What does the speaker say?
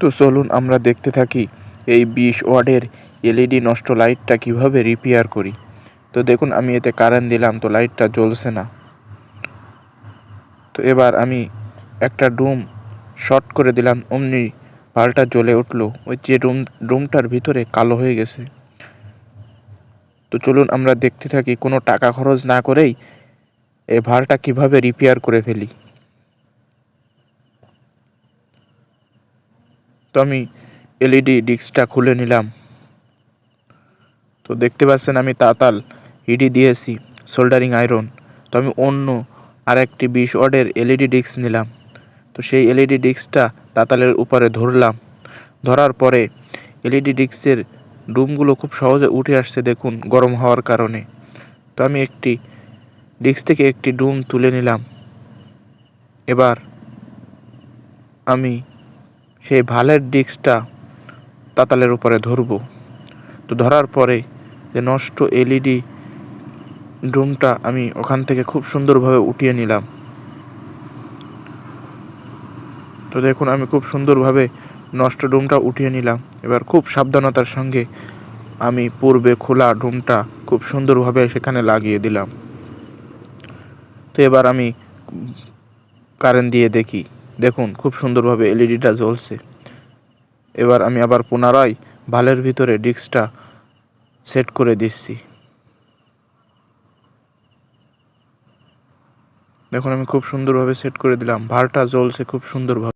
তো চলুন আমরা দেখতে থাকি এই 20 ওয়াটের এলইডি নষ্ট লাইটটা কিভাবে রিপেয়ার করি। তো দেখুন আমি এতে কারেন্ট দিলাম তো লাইটটা জ্বলছে না। তো এবার আমি একটা ডুম শর্ট করে দিলাম, অমনি বাল্বটা জ্বলে উঠলো। ওই যে ডুমটার ভিতরে কালো হয়ে গেছে। তো চলুন আমরা দেখতে থাকি কোনো টাকা খরচ না করেই এই ভাল্বটা কিভাবে রিপেয়ার করে ফেলি। তো আমি এলইডি ডিস্কটা খুলে নিলাম। তো দেখতে পাচ্ছেন আমি তাতাল হিডি দিয়েছি, সোল্ডারিং আয়রন। তো আমি অন্য আরেকটি 20 ওয়াটের এলইডি ডিস্ক নিলাম। তো সেই এলইডি ডিস্কটা তাতালের উপরে ধরলাম। ধরার পরে এলইডি ডিস্কের ডুমগুলো খুব সহজে উঠে আসছে, দেখুন গরম হওয়ার কারণে। তো আমি একটি ডিস্ক থেকে একটি ডুম তুলে নিলাম। এবার আমি সেই ভালের ডিস্কটা তাতালের উপরে ধরব। তো ধরার পরে যে নষ্ট এলইডি ডুমটা আমি ওখান থেকে খুব সুন্দরভাবে উঠিয়ে নিলাম। তো দেখুন আমি খুব সুন্দরভাবে নষ্ট ডুমটা উঠিয়ে নিলাম। এবার খুব সাবধানতার সঙ্গে আমি পূর্বে খোলা ডুমটা খুব সুন্দরভাবে সেখানে লাগিয়ে দিলাম। তো এবার আমি কারেন্ট দিয়ে দেখি, দেখুন খুব সুন্দরভাবে এলইডিটা জ্বলছে। এবার আমি আবার পুনরায় ভালের ভিতরে ডিস্কটা সেট করে দিচ্ছি। দেখুন আমি খুব সুন্দরভাবে সেট করে দিলাম, ভালটা জ্বলছে খুব সুন্দরভাবে।